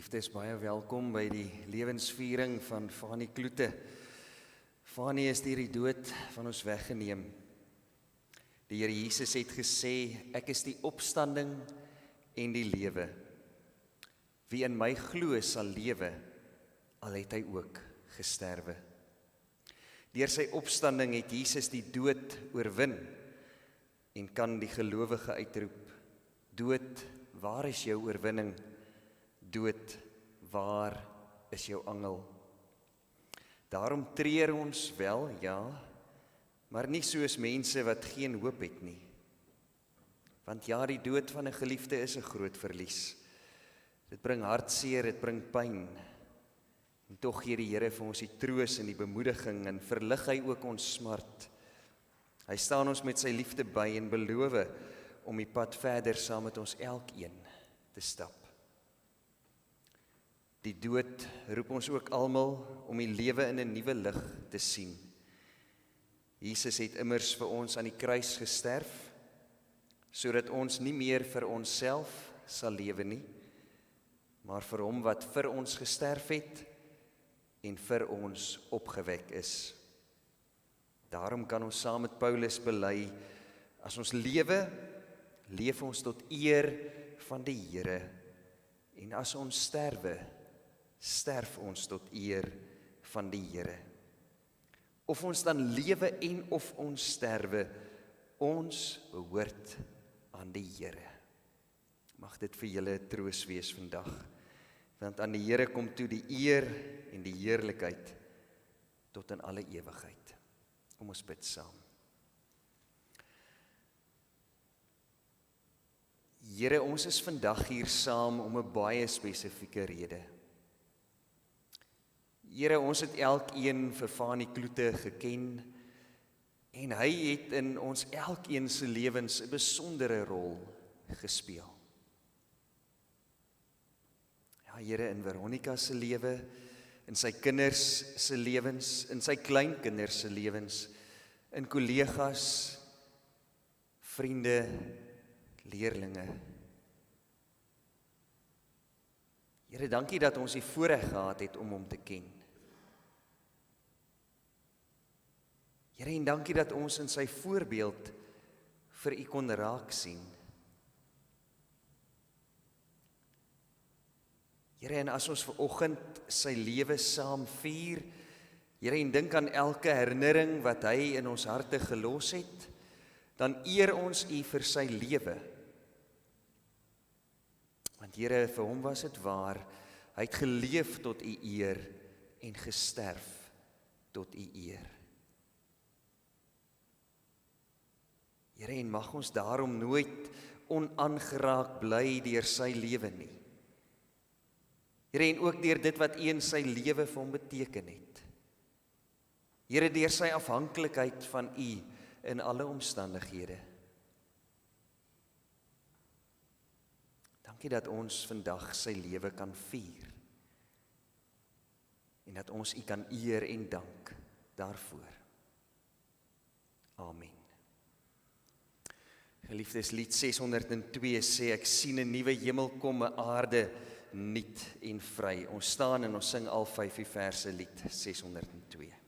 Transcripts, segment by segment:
Geliefdes, baie welkom by die lewensviering van Fanie Kloete. Fanie is deur die dood van ons weggeneem. Die Here Jesus het gesê, ek is die opstanding en die lewe. Wie in my glo sal lewe, al het hy ook gesterwe. Deur sy opstanding het Jesus die dood oorwin en kan die gelowige uitroep, dood, waar is jou oorwinning? Dood, waar is jou angel? Daarom treur ons wel, ja, maar nie soos mense wat geen hoop het nie. Want ja, die dood van 'n geliefde is 'n groot verlies. Dit bring hartseer, dit bring pyn. En tog gee die Here vir ons die troos en die bemoediging en verlig hy ook ons smart. Hy staan ons met sy liefde by en beloof om die pad verder saam met ons elkeen te stap. Die dood roep ons ook almal om die lewe in 'n nuwe lig te sien. Jesus het immers vir ons aan die kruis gesterf, sodat ons nie meer vir onsself sal lewe nie, maar vir hom wat vir ons gesterf het en vir ons opgewek is. Daarom kan ons saam met Paulus bely, as ons lewe, leef ons tot eer van die Here, en as ons sterwe, sterf ons tot eer van die Here. Of ons dan lewe en of ons sterwe, ons behoort aan die Here. Mag dit vir julle 'n troos wees vandag, want aan die Here kom toe die eer en die heerlikheid tot in alle ewigheid. Kom ons bid saam. Here, ons is vandag hier saam om 'n baie spesifieke rede. Here, ons het elkeen vir Fanie Kloete geken en hy het in ons elkeen se lewens 'n besondere rol gespeel. Ja, Here, in Veronica se lewe, in sy kinders se lewens, in sy kleinkinders se lewens, in kollegas, vriende, leerlinge. Here, dankie dat ons die voorreg gehad het om hom te ken. Here, en dankie dat ons in sy voorbeeld vir U kon raak sien. Here, en as ons vanoggend sy lewe saam vier, Here, en dink aan elke herinnering wat hy in ons harte gelos het, dan eer ons U vir sy lewe. Want Here, vir hom was dit waar, hy het geleef tot U eer en gesterf tot U eer. Here, en mag ons daarom nooit onaangeraak bly deur sy lewe nie. Here, en ook deur dit wat U in sy lewe vir hom beteken het. Here, deur sy afhanklikheid van U in alle omstandighede. Dankie dat ons vandag sy lewe kan vier. En dat ons U kan eer en dank daarvoor. Amen. Geliefdes, lied 602 sê, ek sien 'n nuwe hemel kom, 'n aarde nuut en vry. Ons staan en ons sing al 5 verse lied 602.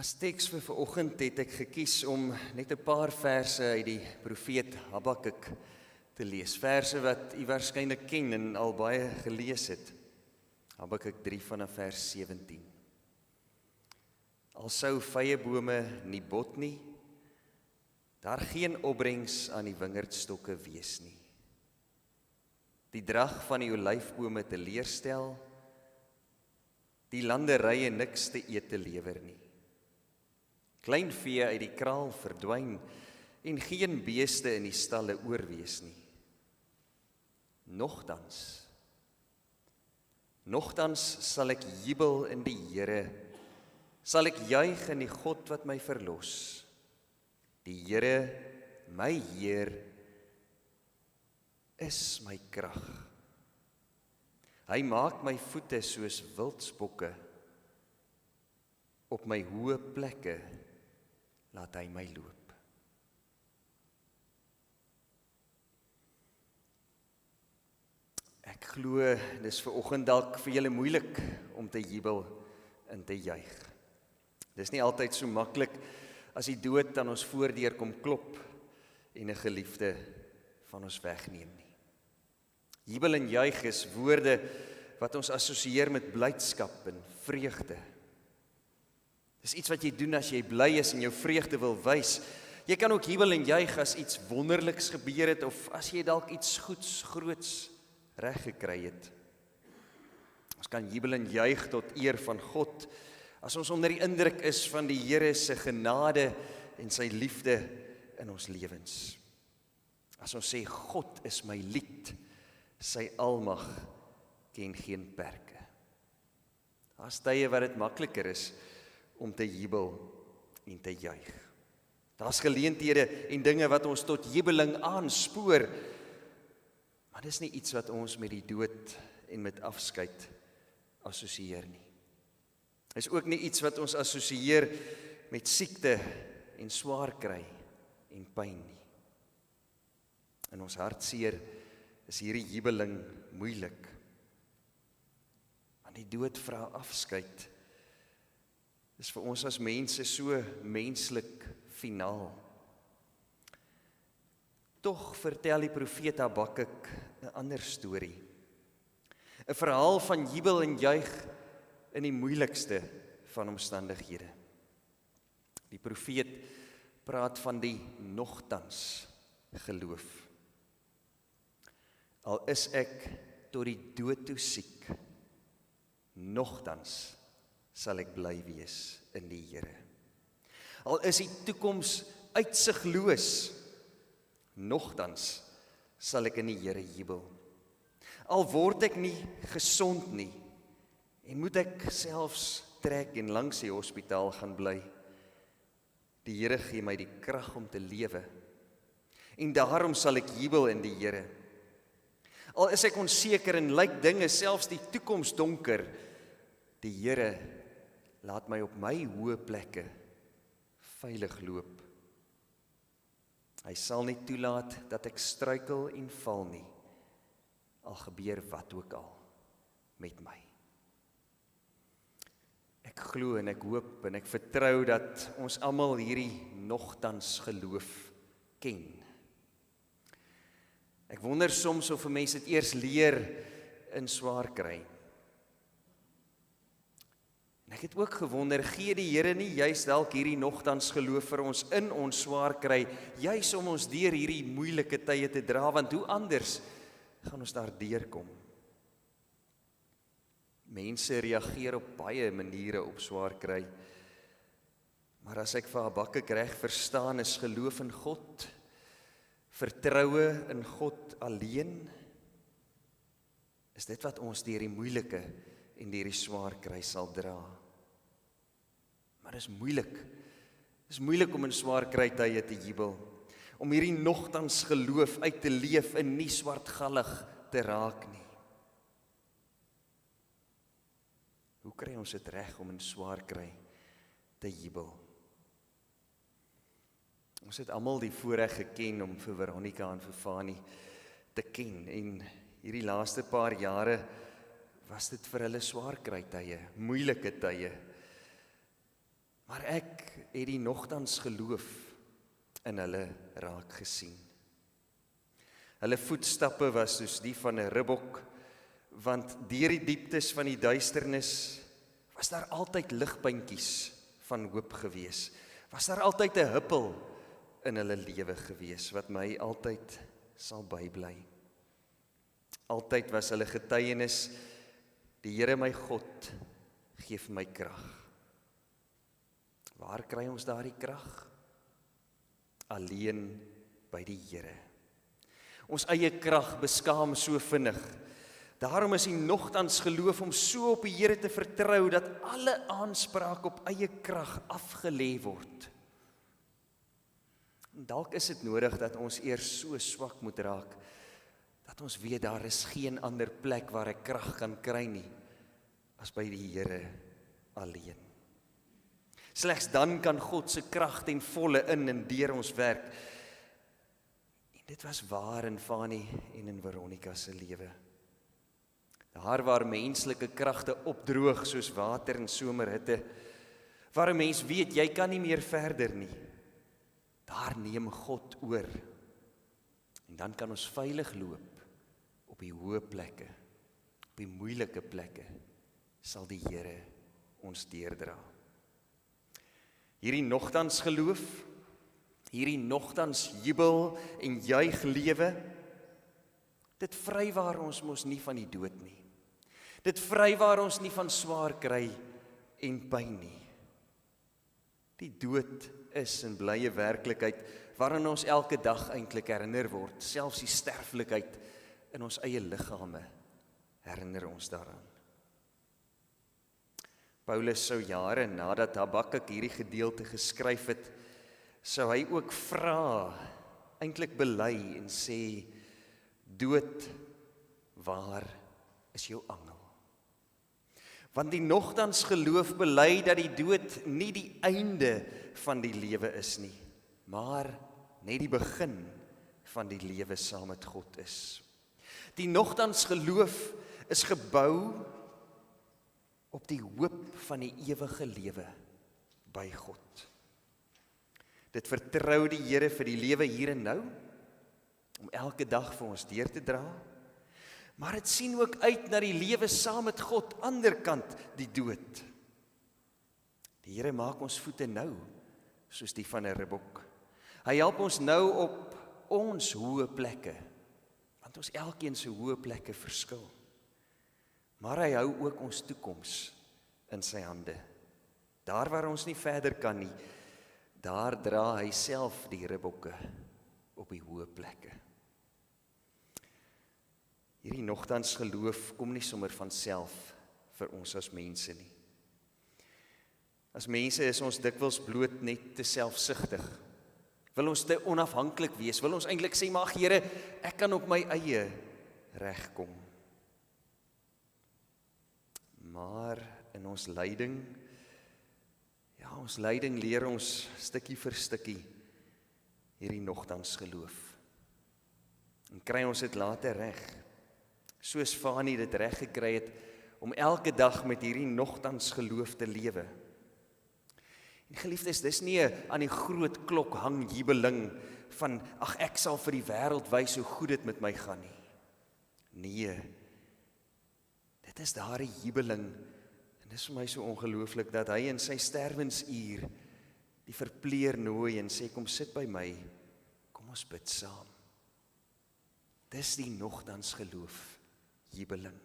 As teks vir vanoggend het ek gekies om net 'n paar verse uit die profeet Habakuk te lees. Verse wat u waarskynlik ken en al baie gelees het. Habakuk 3 vanaf vers 17. Al sou vyebome nie bot nie, daar geen opbrengs aan die wingerdstokke wees nie. Die drag van die olyfbome teleurstel, die landerye niks te ete lewer nie. Klein vee uit die kraal verdwyn en geen beeste in die stalle oorwees nie. Nogtans sal ek jubel in die Here, sal ek juig in die God wat my verlos. Die Here, my Heer, is my krag. Hy maak my voete soos wildsbokke, op my hoë plekke laat hy my loop. Ek glo, dis vanoggend dalk vir julle moeilik om te jubel en te juig. Dis nie altyd so maklik as die dood aan ons voordeur kom klop en 'n geliefde van ons wegneem nie. Jubel en juig is woorde wat ons assosieer met blydskap en vreugde. Dis iets wat jy doen as jy bly is en jou vreugde wil wys. Jy kan ook jubel en juig as iets wonderliks gebeur het of as jy dalk iets goeds, groots reg gekry het. Ons kan jubel en juig tot eer van God as ons onder die indruk is van die Here se genade en sy liefde in ons lewens. As ons sê God is my lied, sy almag ken geen perke. Daar's tye wat dit makliker is om te jubel en te juig. Daar's geleenthede en dinge wat ons tot jubeling aanspoor, maar dis nie iets wat ons met die dood en met afskeid assosieer nie. Dis ook nie iets wat ons assosieer met siekte en swaar kry en pyn nie. In ons hartseer is hierdie jubeling moeilik. Want die dood vra afskeid. Dis vir ons as mense so menslik finaal. Tog vertel die profeet Habakuk 'n ander storie. 'n verhaal van jubel en juig in die moeilikste van omstandighede. Die profeet praat van die nogtans geloof. Al is ek tot die dood toe siek, nogtans sal ek bly wees in die Here. Al is die toekoms uitsigloos, nogtans sal ek in die Here jubel. Al word ek nie gesond nie, en moet ek selfs trek en langs die hospitaal gaan bly. Die Here gee my die krag om te lewe, en daarom sal ek jubel in die Here. Al is ek onseker en lyk dinge, selfs die toekoms donker, die Here laat my op my hoë plekke veilig loop. Hy sal nie toelaat dat ek struikel en val nie, al gebeur wat ook al met my. Ek glo en ek hoop en ek vertrou dat ons almal hierdie nogtans geloof ken. Ek wonder soms of 'n mens dit eers leer in swaar kry. En ek het ook gewonder, gee die Here nie juis dalk hierdie nogtans geloof vir ons in ons swaar kry, juis om ons deur hierdie moeilike tye te dra, want hoe anders gaan ons daar deurkom? Mense reageer op baie maniere op swaar kry, maar as ek vir Habakuk reg verstaan, is geloof in God, vertroue in God alleen, is dit wat ons deur die moeilike en deur die swaar kry sal dra. Maar dit is moeilik. Dit is moeilik om in swaar kry tye te jubel, om hierdie nogtans geloof uit te leef en nie swartgallig te raak nie. Hoe kry ons dit reg om in swaar kry te jubel? Ons het almal die voorreg geken om vir Veronica en vir Fani te ken, en hierdie laaste paar jare was dit vir hulle swaar kry tye, moeilike tye. Maar ek het die nogtans geloof in hulle raak gesien. Hulle voetstappe was soos die van 'n ribbok, want deur die dieptes van die duisternis was daar altyd ligpuntjies van hoop gewees. Was daar altyd 'n huppel in hulle lewe gewees, wat my altyd sal bybly. Altyd was hulle getuienis, die Here my God gee vir my krag. Waar kry ons daardie krag? Alleen by die Here. Ons eie krag beskaam so vinnig. Daarom is die nogtans geloof om so op die Here te vertrou, dat alle aanspraak op eie krag afgelê word. En dalk is dit nodig dat ons eers so swak moet raak, dat ons weet daar is geen ander plek waar ek krag kan kry nie, as by die Here alleen. Slegs dan kan God se krag ten volle in en deur ons werk. En dit was waar in Fanie en in Veronica se lewe. Daar waar menslike kragte opdroog soos water in somerhitte, waar 'n mens weet jy kan nie meer verder nie, daar neem God oor. En dan kan ons veilig loop op die hoë plekke, op die moeilike plekke, sal die Here ons deurdra. Hierdie nogtans geloof, hierdie nogtans jubel en juig lewe, dit vrywaar ons mos nie van die dood nie. Dit vrywaar ons nie van swaar kry en pyn nie. Die dood is en bly 'n werklikheid waaraan ons elke dag eintlik herinner word, selfs die sterflikheid in ons eie liggame herinner ons daaraan. Paulus sou jare nadat Habakuk hierdie gedeelte geskryf het, sou hy ook vra, eintlik bely en sê, dood, waar is jou angel? Want die nogtans geloof bely dat die dood nie die einde van die lewe is nie, maar net die begin van die lewe saam met God is. Die nogtans geloof is gebou op die hoop van die ewige lewe by God. Dit vertrou die Here vir die lewe hier en nou, om elke dag vir ons deur te dra, maar dit sien ook uit na die lewe saam met God, anderkant die dood. Die Here maak ons voete nou, soos die van 'n ribbok. Hy help ons nou op ons hoë plekke, want ons elkeen se hoë plekke verskil. Maar hy hou ook ons toekoms in sy hande. Daar waar ons nie verder kan nie, daar dra hy self die ribbokke op die hoë plekke. Hierdie nogtans geloof kom nie sommer van self vir ons as mense nie. As mense is ons dikwels bloot net te selfsugtig. Wil ons te onafhanklik wees? Wil ons eintlik sê, maar Here, ek kan op my eie regkom. Maar in ons lyding, ons lyding leer ons stukkie vir stukkie hierdie nogtans geloof. En kry ons dit later reg, soos Fanie dit reg gekry het, om elke dag met hierdie nogtans geloof te lewe. En geliefdes, dis nie aan die groot klok hang jubeling van, ag ek sal vir die wêreld wys hoe goed dit met my gaan nie. Nee, dit is daardie jubeling, en dis vir my so ongelooflik, dat hy in sy sterwensuur die verpleer nooi en sê, kom sit by my, kom ons bid saam. Dis die nogtans geloof, jubeling.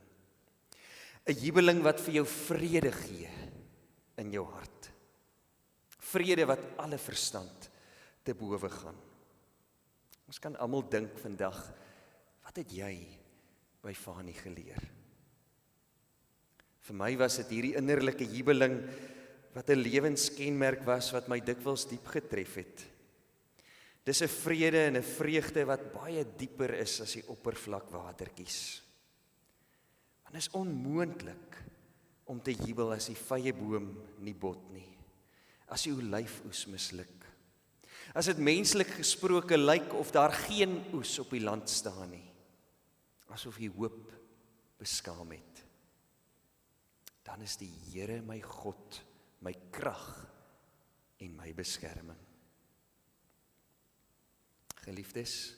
'n Jubeling wat vir jou vrede gee in jou hart. Vrede wat alle verstand te bowe gaan. Ons kan almal dink vandag, wat het jy by Fanie geleer? Vir my was dit hierdie innerlike jubeling wat 'n lewenskenmerk was wat my dikwels diep getref het. Dis 'n vrede en 'n vreugde wat baie dieper is as die oppervlakwatertjies. Want dit is onmoontlik om te jubel as die vyeboom nie bot nie. As die olyfoes misluk. As dit menslik gesproke lyk of daar geen oes op die land staan nie. Asof die hoop beskaam het. Dan is die Here my God, my krag en my beskerming. Geliefdes,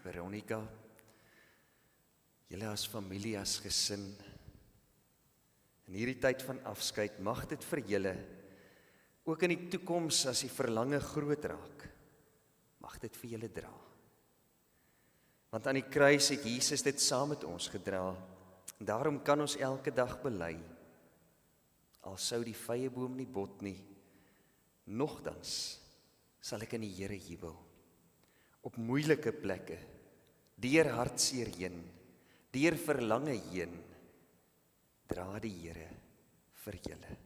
Veronica, julle as familie, as gesin, in hierdie tyd van afskeid, mag dit vir julle, ook in die toekoms as die verlange groot raak, mag dit vir julle dra. Want aan die kruis het Jesus dit saam met ons gedra, en daarom kan ons elke dag bely, al sou die vyeboom nie bot nie, nogtans sal ek in die Here jubel. Op moeilike plekke, deur hartseer heen, deur verlange heen, dra die Here vir julle.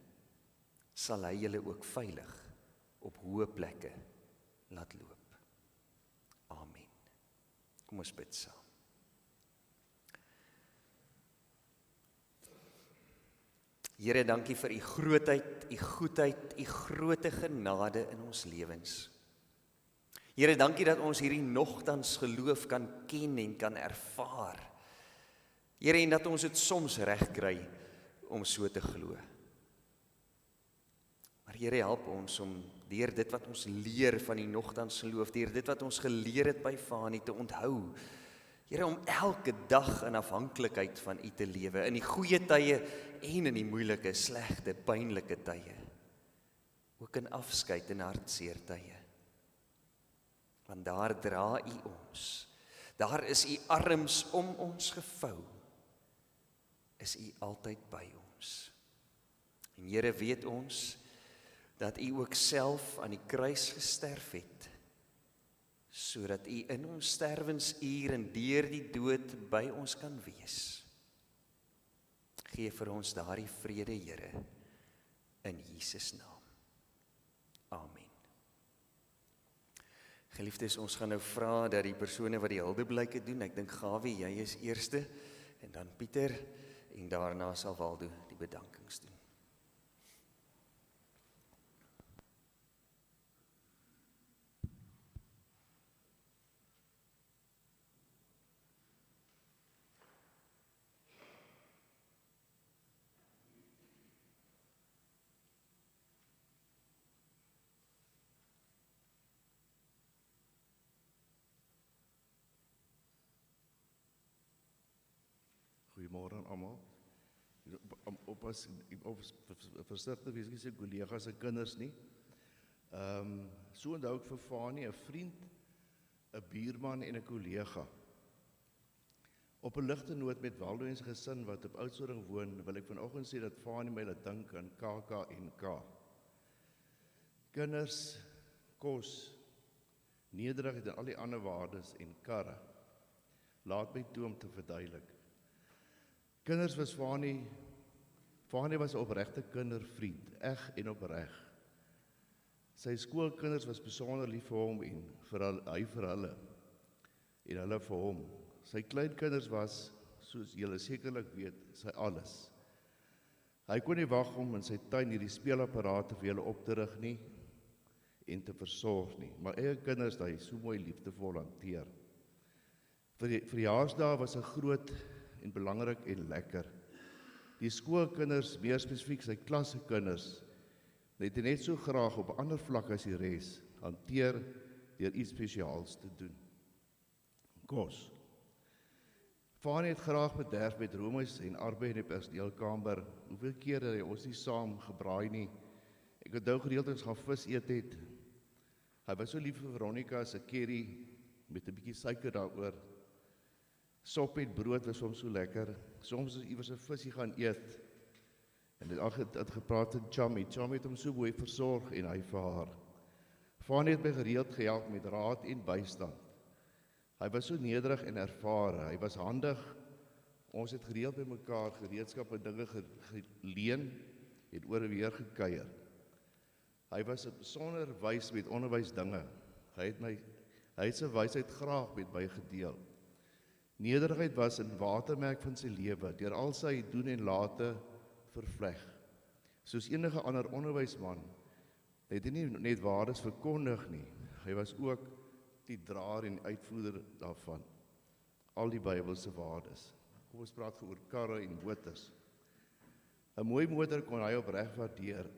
Sal hy julle ook veilig op hoë plekke laat loop. Amen. Kom ons bid saam. Here, dankie vir u grootheid, u goedheid, u groote genade in ons lewens. Here, dankie dat ons hierdie nogtans geloof kan ken en kan ervaar. Here, en dat ons dit soms reg kry om so te glo. Maar Here, help ons om deur dit wat ons leer van die nogtans geloof, deur dit wat ons geleer het by Fani te onthou. Here, om elke dag in afhanklikheid van u te lewe, in die goeie tye en in die moeilike, slegte, pynlike tye. Ook in afskeid en hartseer tye. Want daar dra u ons. Daar is u arms om ons gevou. Is u altyd by ons. En Here, weet ons dat u ook self aan die kruis gesterf het, sodat u in ons sterwensuur en deur die dood by ons kan wees. Gee vir ons daardie vrede, Here, in Jesus naam. Amen. Geliefdes, ons gaan nou vra dat die persone wat die huldeblyke doen, ek dink Gawie, jy is eerste, en dan Pieter, en daarna sal Waldo die bedankings doen. Goeiemôre aan almal. Versigtig wees, ek sê kollegas en kinders nie. So onthou ek vir Fani, 'n vriend, 'n buurman en 'n kollega. Op 'n ligte noot met Waldo en sy gesin wat op Oudtshoorn woon, wil ek vanoggend sê dat Fani my laat dink aan KAK&K. Kinders, kos, nederigheid en al die ander waardes en karre. Laat my toe om te verduidelik. Kinders was Fani was 'n opregte kindervriend, eg en opreg. Sy skoolkinders was besonder lief vir hom en hy vir hulle en hulle vir hom. Sy kleinkinders was, soos julle sekerlik weet, sy alles. Hy kon nie wag om in sy tuin hierdie speelapparate vir julle op te rig nie en te versorg nie, maar eie kinders dat hy so mooi liefdevol hanteer. Verjaarsdae was 'n groot en belangrik en lekker. Die skoolkinders, meer spesifiek sy klassekinders, het hy net so graag op 'n ander vlak as die res hanteer deur iets spesiaals te doen. Kos. Fani het graag bederf met roomys en arbei in die personeelkamer. Hoeveel keer het hy ons nie saam gebraai nie. Ek onthou gereeld ons gaan vis eet het. Hy was so lief vir Veronica se curry met 'n bietjie suiker daaroor. Sop met brood was soms so lekker. Soms as iewers 'n visie gaan eet. En het gepraat met Chammy. Chammy het hom so mooi versorg en hy vir haar. Fani het my gereeld gehelp met raad en bystand. Hy was so nederig en ervare. Hy was handig. Ons het gereeld by mekaar gereedskap en dinge geleen en oor en weer gekuier. Hy was besonder wys met onderwysdinge. Hy het sy wysheid graag met my gedeel. Nederigheid was 'n watermerk van sy lewe, deur al sy doen en late vervleg. Soos enige ander onderwysman, het hy nie net waardes verkondig nie, hy was ook die draer en uitvoerder daarvan, al die Bybelse waardes. Kom ons praat oor karre en motors. 'n Mooi motor kon hy opreg waardeer.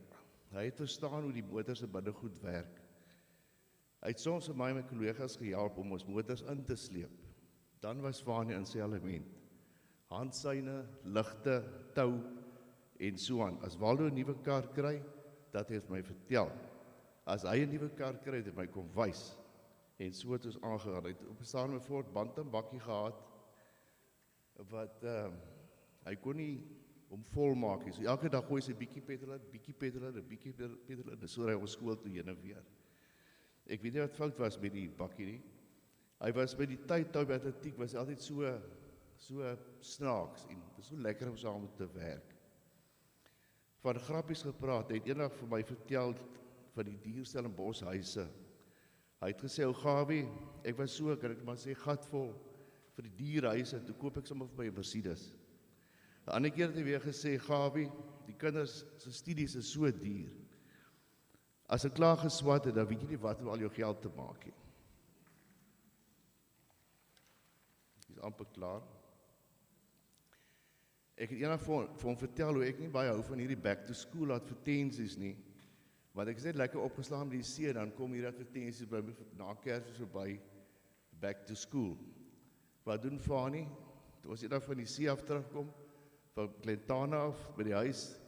Hy het verstaan hoe die motor se binnegoed werk. Hy het soms vir my en my kollegas gehelp om ons motors in te sleep. Dan was Fanie in sy element. Handsyne, ligte, tou en so aan. As Waldo 'n nuwe kar kry, dat het my vertel. As hy 'n nuwe kar kry, het hy my kom wys. En so het ons aangegaan. Hy het op 'n stadium 'n Ford Bantam bakkie gehad wat hy kon nie hom volmaak nie. So elke dag gooi sy bietjie petrol in, bietjie petrol in, 'n bietjie petrol in. So ry ons skool toe heen en weer. Ek weet nie wat fout was met die bakkie nie. Hy was by die tyd by atletiek was altyd so snaaks en dit is so lekker om saam met te werk. Van grappies gepraat, hy het eendag vir my vertel van die dierstal en boshuise. Hy het gesê, ou Gawie, ek was so, kan ek maar sê, gatvol vir die dierhuise, toe koop ek sommer vir my 'n Mercedes. 'n Ander keer het hy weer gesê, Gawie, die kinders se studies is so duur. As ek klaar geswat het, dan weet jy nie wat om al jou geld te maak nie. Dis amper klaar. Ek het eendag vir hom vertel hoe ek nie baie hou van hierdie back to school advertensies nie. Want ek is net lekker opgeslaan met die see, dan kom hier advertensies by my na Kersfees verby, back to school. Wat doen Fanie? Toe ons eendag van die see af terugkom, van Glentana af, by die huis,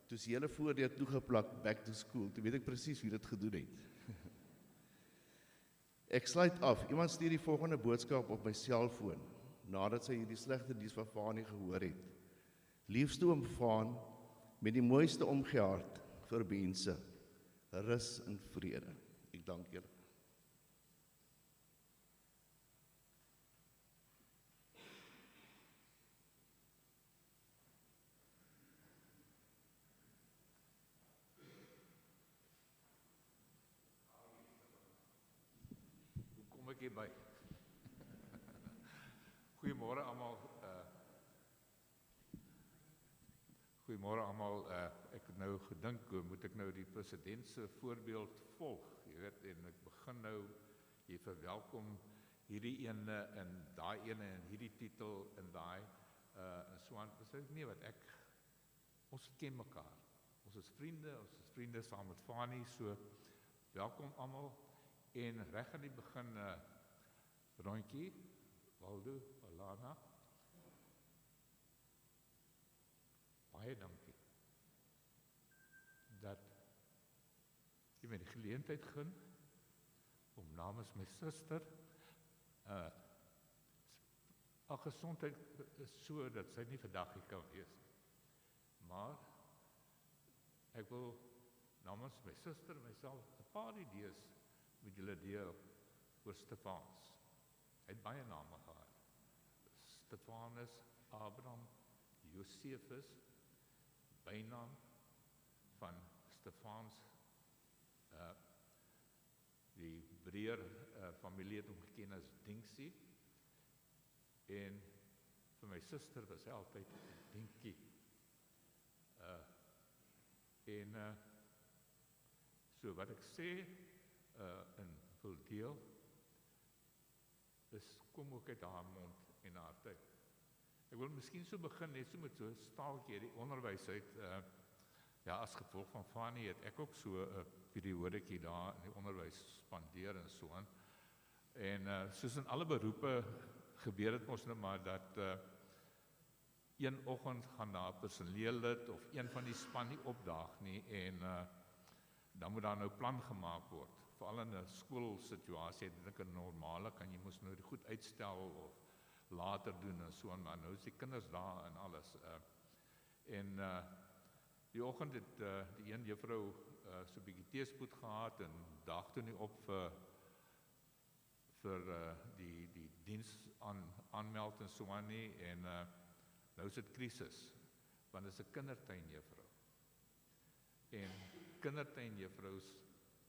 toe is die hele voordeur toegeplak, back to school. Toe weet ek presies wie dit gedoen het. Ek sluit af, iemand stuur die volgende boodskap op my selfoon, nadat sy hierdie slegte nuus van Fanie gehoor het. Liefste oom Faan, met die mooiste omgehart vir mense, rus en vrede. Ek dank julle. Hoe kom ek hierby? Goeiemôre almal. Goeiemôre almal. Ek het nou gedink, hoe moet ek nou die president se voorbeeld volg? Jy weet, en ek begin nou, jy verwelkom hierdie ene en daai ene en hierdie titel en daai en so aan. Dis nie wat ons ken mekaar. Ons is vriende saam met Fanie, so welkom almal. En reg aan die begin rondjie, Waldo, Alana. Baie dankie dat jy my die geleentheid gun om namens my suster al gesondheid is so dat sy nie vandag hier kan wees nie. Maar ek wil namens my suster myself 'n paar idees met julle deel oor Stefanus. Hy het baie name gehad. Stefanus, Abraham, Josefus, bynaam van Stefanus, die Breër familie het hom geken as Dinkie, en vir my suster was hy altyd Dinkie. So wat ek sê en wil deel, is kom ook uit haar mond en haar tyd. Ek wil miskien so begin, net so met so 'n staaltjie, die onderwys uit, as gevolg van Fanie het ek ook so 'n periodetjie daar in die onderwys spandeer en so aan. En soos in alle beroepe gebeur dit mos nou maar dat een oggend gaan daar 'n personeellid of een van die span nie opdaag nie en dan moet daar nou plan gemaak word. Veral in 'n skoolsituasie, ek dink 'n normale kan jy mos nou die goed uitstel of later doen en so aan, maar nou is die kinders daar en alles. Die oggend het die een juffrou so 'n bietjie teespoed gehad en daag toe nie op vir die diens aanmeld en so aan nie, en nou is dit krisis, want dit is 'n kindertuinjuffrou. En kindertuinjuffrous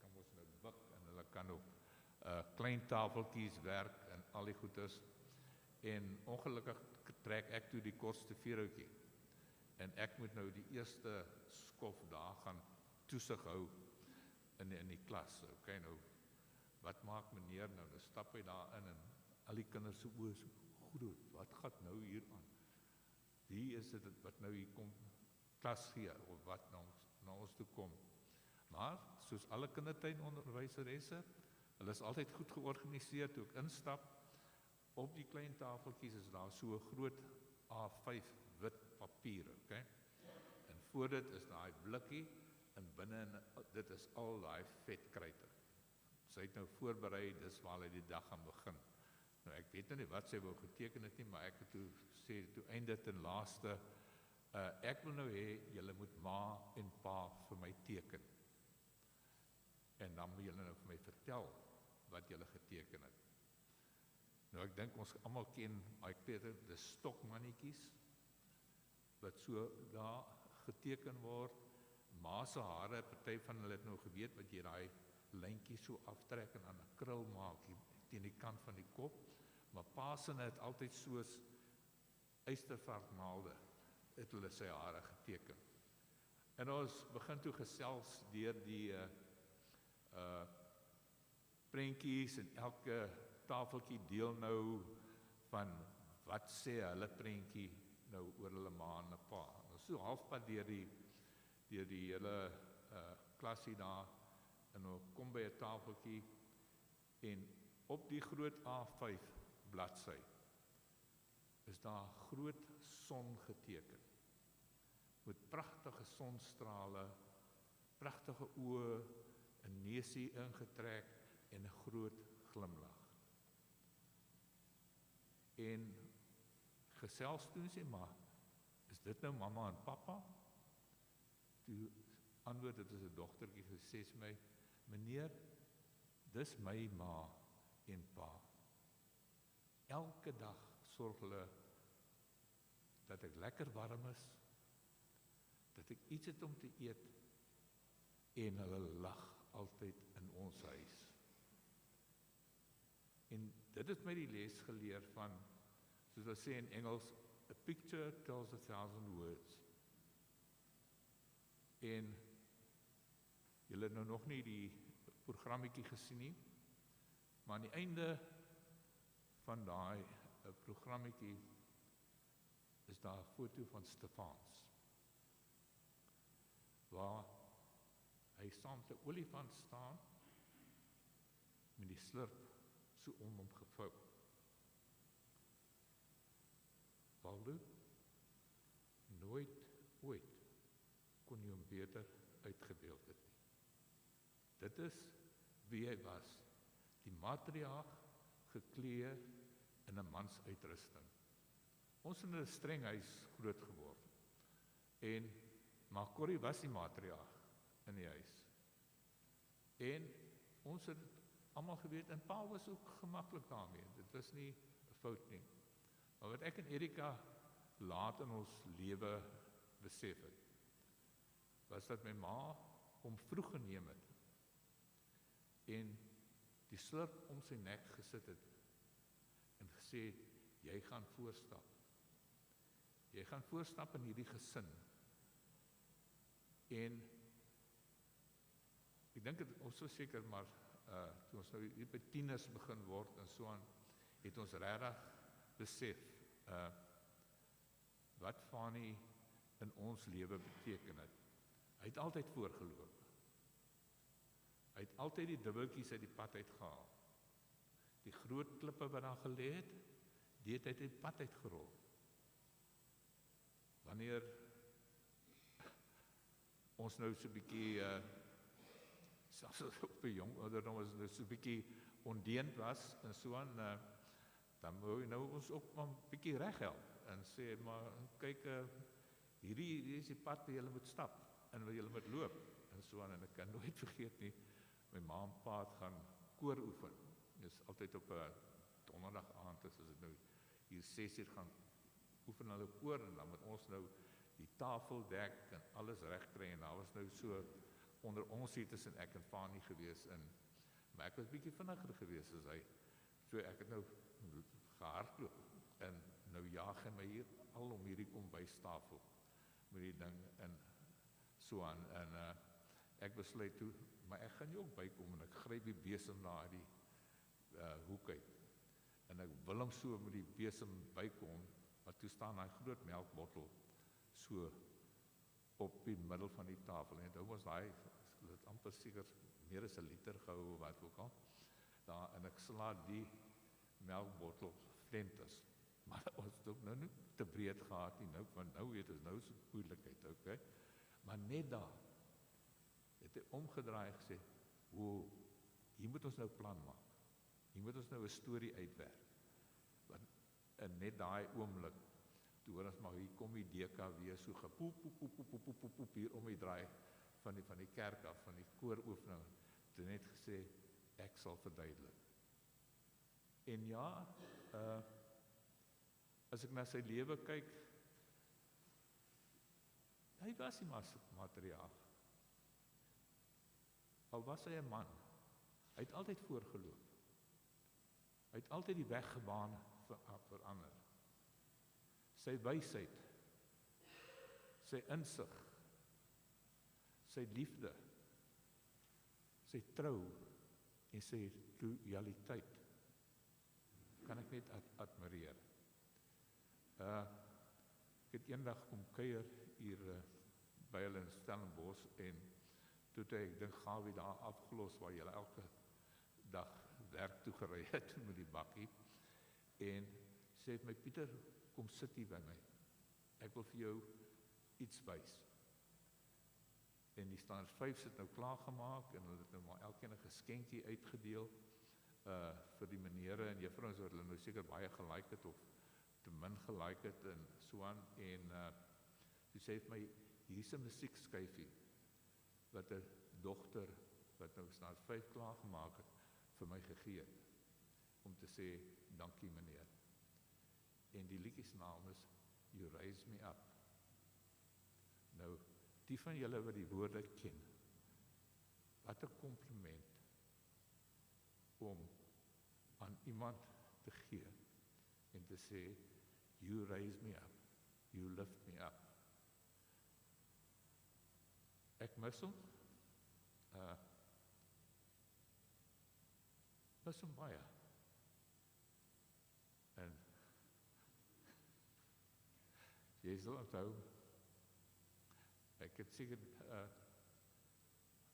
kan ons nou buk en hulle kan op klein tafeltjies werk en al die goeders. En ongelukkig trek ek toe die kortste veeroutjie. En ek moet nou die eerste skof daar gaan toesig hou in die klas. Okay, nou, wat maak meneer nou? Dan stap hy daar in en al die kinders se oë so, goed, wat gaan nou hier aan? Wie is dit wat nou hier kom klas gee of wat nou na ons toe kom? Maar soos alle kindertuinonderwyseresse, hulle is altyd goed georganiseer toe ek instap. Op die klein tafeltjies is daar so 'n groot A5 wit papier, okay? En voor dit is daai blikkie en binne dit is al daai vetkruite. Sy het nou voorberei, dis waar hy die dag gaan begin. Nou ek weet nou nie wat sy wou geteken het nie, maar ek het toe einde ten laaste, ek wil nou hê julle moet ma en pa vir my teken. En dan moet julle nou vir my vertel wat julle geteken het. Nou ek dink ons almal ken die stokmannetjies wat so daar geteken word. Ma se hare, party van hulle het nou geweet wat jy daai lyntjies so aftrek en aan 'n krul maak teen die kant van die kop, maar pa se het altyd soos ystervarknaalde het hulle sy hare geteken. En ons begin toe gesels deur die prentjies en elke tafeltjie deel nou van wat sê hulle prentjie nou oor hulle ma en pa. Nou so halfpad deur die hele klasie daar en ons kom by 'n tafeltjie en op die groot A5 bladsy is daar groot son geteken met pragtige sonstrale, pragtige oë, 'n neusie ingetrek en 'n groot glimlag. En gesels toe sê maar, is dit nou mamma en pappa? Toe antwoord dit is 'n dogtertjie gesê vir my, meneer, dis my ma en pa. Elke dag sorg hulle dat ek lekker warm is, dat ek iets het om te eet en hulle lag altyd in ons huis. En dit het my die les geleer van, soos hulle sê in Engels, a picture tells 1,000 words. En julle het nou nog nie die programmetjie gesien nie, maar aan die einde van daai programmetjie is daar 'n foto van Stefans, waar hy saam met 'n olifant staan met die slurp so om hom gevou. Waldo, nooit ooit kon jy hom beter uitgebeeld het nie. Dit is wie hy was, die matriarg geklee in 'n mans uitrusting. Ons het in 'n streng huis groot geword. Maar Corrie was die matriarg in die huis. En ons het almal geweet, en pa was ook gemaklik daarmee. Dit was nie 'n fout nie. Maar wat ek en Erika laat in ons lewe besef het, was dat my ma hom vroeg geneem het en die slurp om sy nek gesit het en gesê het, jy gaan voorstap. Jy gaan voorstap in hierdie gesin. En ek dink ons so seker maar toe ons nou hier by tieners begin word en so aan, het ons regtig besef wat Fanie in ons lewe beteken het. Hy het altyd voorgeloop. Hy het altyd die dubbeltjies uit die pad uitgehaal. Die groot klippe wat daar gelê het, die het uit die pad uitgerol. Wanneer ons nou so 'n bietjie selfs op 'n jong ouderdom was nou so 'n bietjie ondeend was en so aan, dan wou nou ons ook maar 'n bietjie reghelp en sê maar kyk, hierdie is die pad wat julle moet stap en wat julle moet loop en so aan. En ek kan nooit vergeet nie, my ma en pa het gaan koor oefen. Dis altyd op 'n donderdag aand, as dit nou hier 6 uur gaan oefen hulle koor en dan moet ons nou die tafel dek en alles reg kry en daar was nou so onder ons hier tussen ek en Fanie gewees maar ek was bietjie vinniger gewees as hy. So ek het nou gehardloop en nou jaag hy my hier al om hierdie kombuistafel met die ding en so aan en ek besluit toe, maar ek gaan nie ook bykom en ek gryp die besem na die hoek uit en ek wil hom so met die besem bykom, maar toe staan hy groot melkbottel so op die middel van die tafel en toe was daai dit amper seker meer as 'n liter gehou of wat ook al. Daar en ek slaat die melkbottel flenters. Maar ons het ook nou nie te breed gehad nie, nou, want nou weet ons, nou is dit moeilikheid, okay? Maar net daar, het hy omgedraai en gesê, wow, hier moet ons nou plan maak. Hier moet ons nou 'n storie uitwerk. Want in net daai oomblik, toe hoor ons maar, hier kom die DKW so gepoep, poep, hier om die draai van die kerk af, van die kooroefening, het net gesê, ek sal verduidelik. En ja, as ek na sy lewe kyk, hy was nie materiaal. Al was hy 'n man, hy het altyd voorgeloop. Hy het altyd die weg gebaan verander. Sy wysheid, sy insig, sy liefde, sy trou en sy loyaliteit kan ek net admireer. Ek het eendag kom kuier hier by hulle in Stellenbosch en toe het ek dink Gawie daar afgelos waar jy elke dag werk toe gery het met die bakkie en sê het my Pieter, kom sit hier by my. Ek wil vir jou iets wys. En die standaard 5 sit nou klaargemaak en hulle het nou maar elkeen 'n geskenkie uitgedeel vir die menere en juffrouens wat hulle nou seker baie gelike het of te min gelike het en so aan en toe sê het my, hier's 'n musiekskyfie wat 'n dogter wat nou standaard 5 klaargemaak het vir my gegee het om te sê dankie meneer. En die liedjie se naam is You Raise Me Up. Nou, die van julle wat die woorde ken, wat 'n kompliment om aan iemand te gee en te sê, you raise me up, you lift me up. Ek mis hom, mis hom baie. En jy sal onthou, ek het seker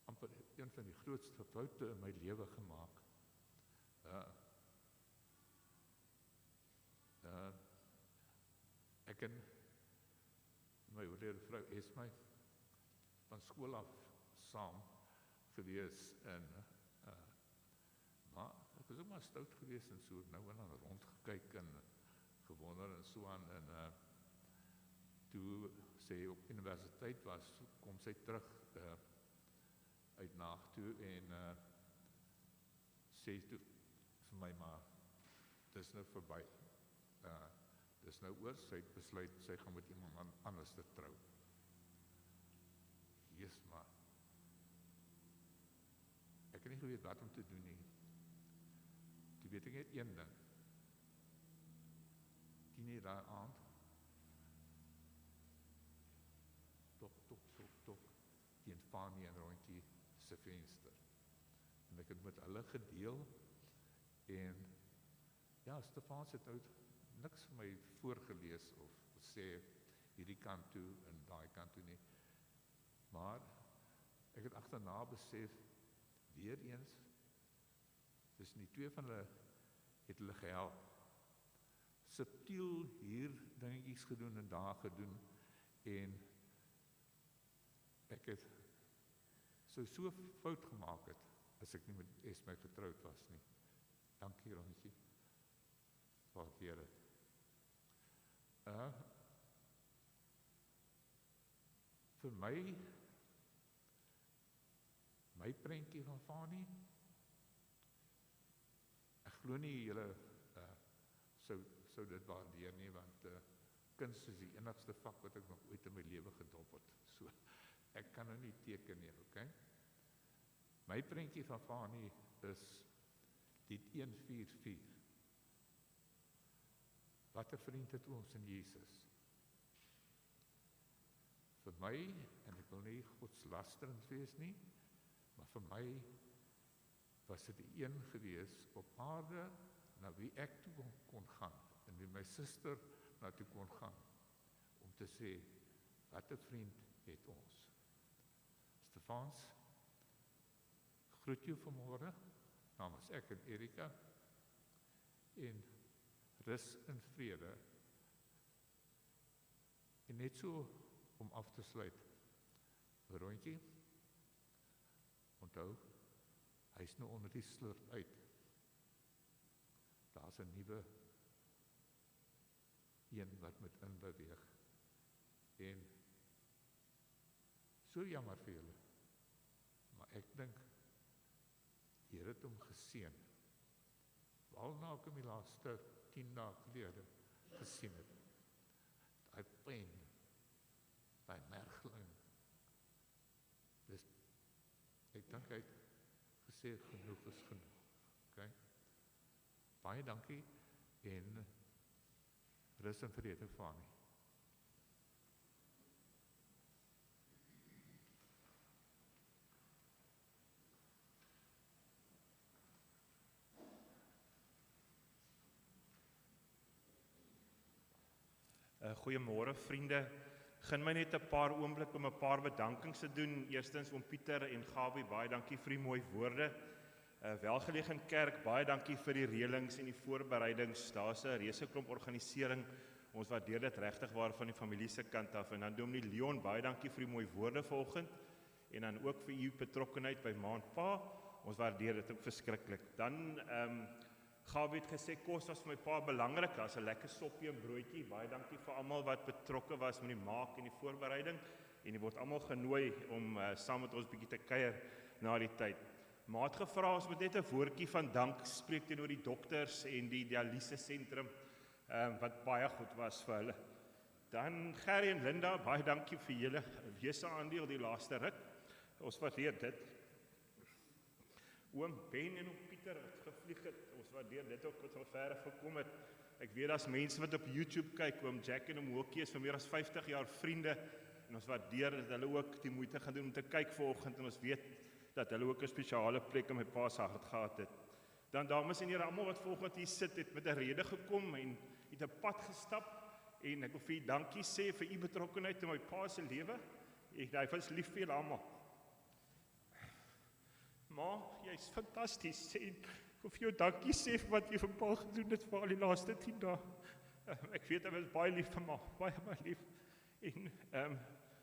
amper een van die grootste foute in my lewe gemaak. Ek en my oudere vrou Esmy van skool af saam gewees en maar ek was ook maar stout gewees en so nou en dan rondgekyk en gewonder en so aan en toe sy op universiteit was, kom sy terug uit Naag toe en sê toe vir my maar, dis nou verby. Dis nou oor, sy het besluit, sy gaan met iemand anders te trou. Yes, maar ek het nie geweet wat om te doen nie. Toe weet ek net een ding. 10 dae aand, tok, teen Fanie en Roontjie se venster. En ek het met hulle gedeel, en ja, Stefans het nou niks vir my voorgelees, of sê, hierdie kant toe, en daai kant toe nie. Maar, ek het agterna besef, weer eens, tussen die twee van hulle, het hulle gehelp. Subtiel hier dingetjies gedoen en daar gedoen, en ek het so fout gemaak het, as ek nie met Esmy getroud was nie. Dankie, Roontjie. Waardeer het. Vir my prentjie van Fanie, ek glo nie julle sou dit waardeer nie, want kuns is die enigste vak wat ek nog ooit in my lewe gedop het. So, ek kan nou nie teken nie, okay? My prentjie van Fanie is die 144. Wat 'n vriend het ons in Jesus. Vir my, en ek wil nie godslasterend wees nie, maar vir my was dit die een gewees op aarde, na wie ek toe kon gaan, en wie my suster na toe kon gaan, om te sê, wat 'n vriend het ons. Stefans, groet jou vanmôre namens ek en Erika en rus in vrede. En net so om af te sluit, Roontjie, onthou, hy is nou onder die slurf uit. Daar's 'n nuwe een wat met inbeweeg. En so jammer vir julle, maar ek dink die Here het hom geseën. Al nou ek hom die laaste 10 dae gelede gesien het. Daai pyn, daai mergling. Dus ek dink hy het gesê genoeg is genoeg. Okay? Baie dankie en rus en vrede Fani. Goeiemôre vriende. Gun my net 'n paar oomblik om 'n paar bedankings te doen. Eerstens oom Pieter en Gawie, baie dankie vir die mooi woorde. Welgelegen kerk, baie dankie vir die reëlings en die voorbereidings. Daar's 'n reuse klomp organisering. Ons waardeer dit regtig waar van die familie se kant af. En dan Dominee Leon, baie dankie vir die mooi woorde vanoggend. En dan ook vir u betrokkenheid by ma en pa. Ons waardeer dit ook verskriklik. Dan Gawie het gesê kos was vir my pa belangrik. Daar's 'n lekker soppie en broodjie. Baie dankie vir almal wat betrokke was met die maak en die voorbereiding. En die word almal genooi om saam met ons bietjie te kuier na die tyd. Ma het gevra ons moet net 'n woordjie van dank spreek teenoor die dokters en die dialyse sentrum wat baie goed was vir hulle. Dan Gerrie en Linda, baie dankie vir julle wese aandeel die laaste ruk. Ons waardeer dit. Oom Ben en oom Pieter wat gevlieg het, ons waardeer dit ook wat al ver gekom het. Ek weet daar's mense wat op YouTube kyk, oom Jack en oom Hokie is vir meer as 50 jaar vriende en ons waardeer dat hulle ook die moeite gaan doen om te kyk vanoggend en ons weet dat hulle ook 'n spesiale plek in my pa se hart gehad het. Dan dames en here, almal wat vanoggend hier sit het met 'n rede gekom en het 'n pad gestap en ek wil vir u dankie sê vir u betrokkenheid in my pa se lewe. Hy was lief vir julle almal. Ma, jy's fantasties en ek wil vir jou dankie sê vir wat jy vir pa gedoen het vir al die laaste 10 dae. Ek weet hy was baie lief vir ma, baie lief. En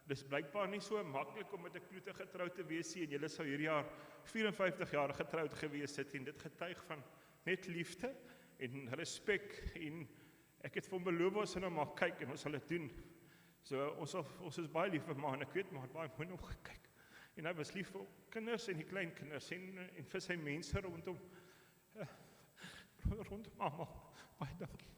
dis blykbaar nie so maklik om met 'n kloete getroud te wees nie en julle sou hierdie jaar 54 jaar getroud gewees het en dit getuig van net liefde en respek en ek het vir hom beloof ons sal nou maar kyk en ons sal dit doen. So ons is baie lief vir ma en ek weet maar baie mooi nog gekyk. En hy was lief vir kinders en die kleinkinders en vir sy mense rondom almal. Baie dankie.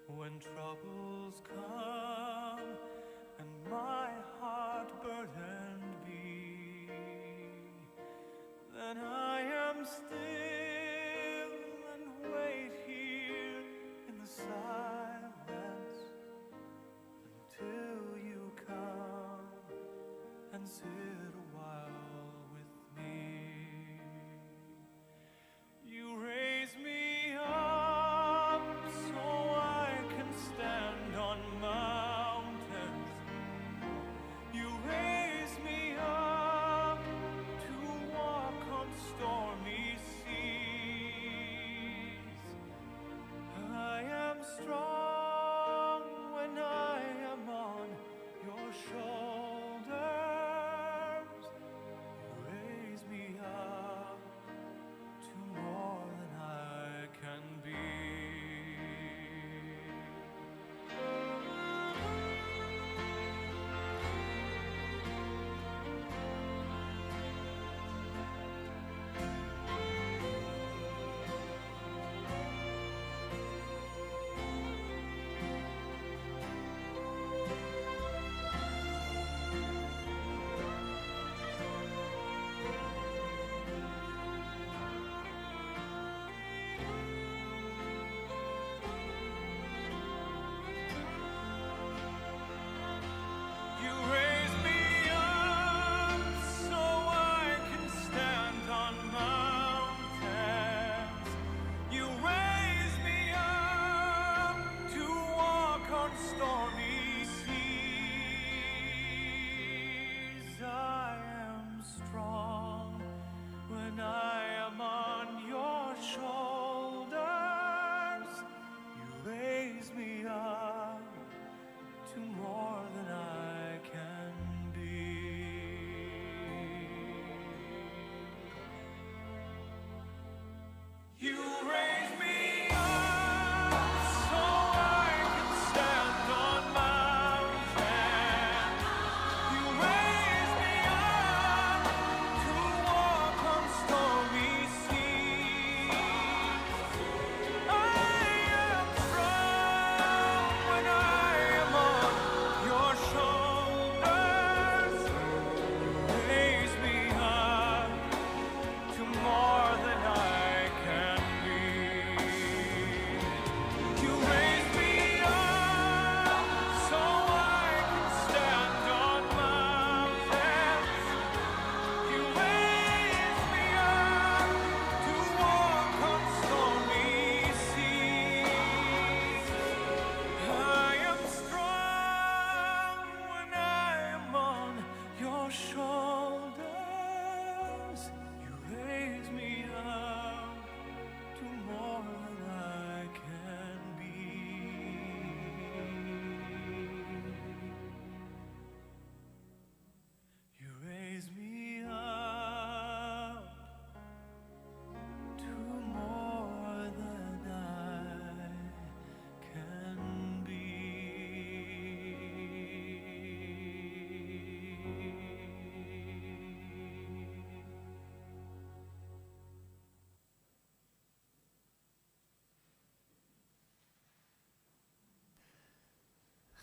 When troubles come and my heart burdened be, then I am still and wait here in the silence until you come and sit a while with me. You raise me up so I can stand on mountains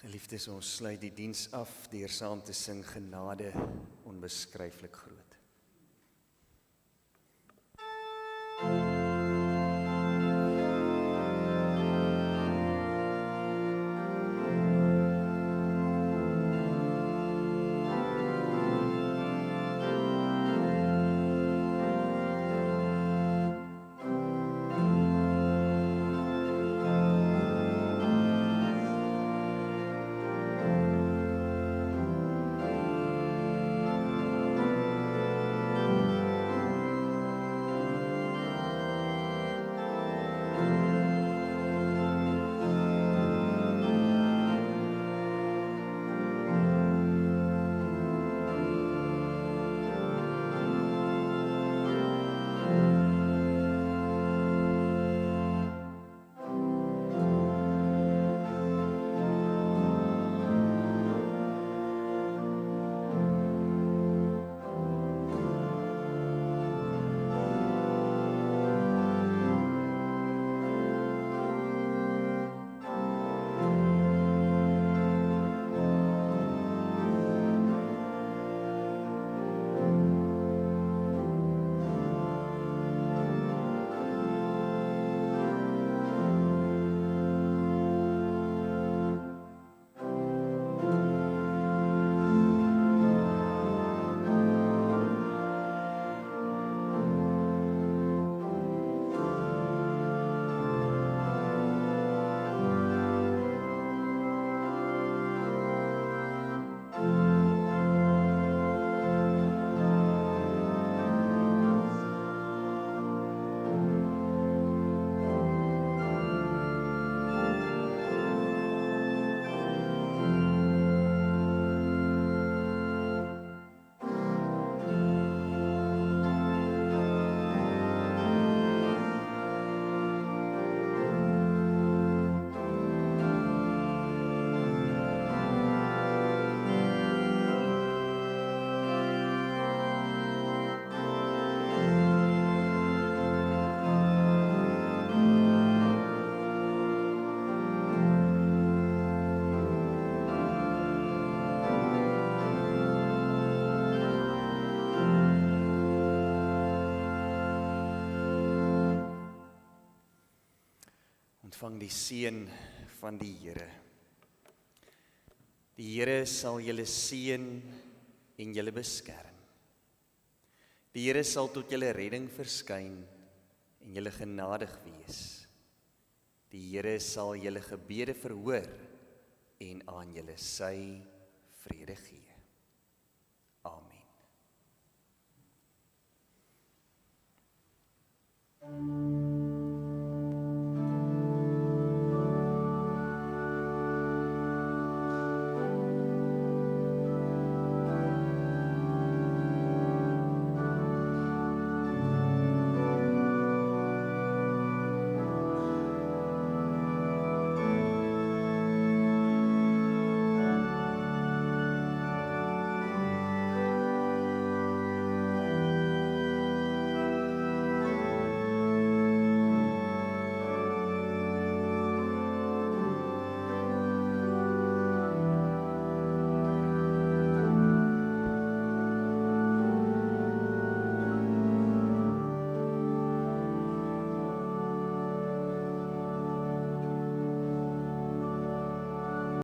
Geliefdes, ons sluit die diens af deur saam te sing genade onbeskryflik groot. Ontvang die seën van die Here. Die Here sal julle seën en julle beskerm. Die Here sal tot julle redding verskyn en julle genadig wees. Die Here sal julle gebede verhoor en aan julle sy vrede gee.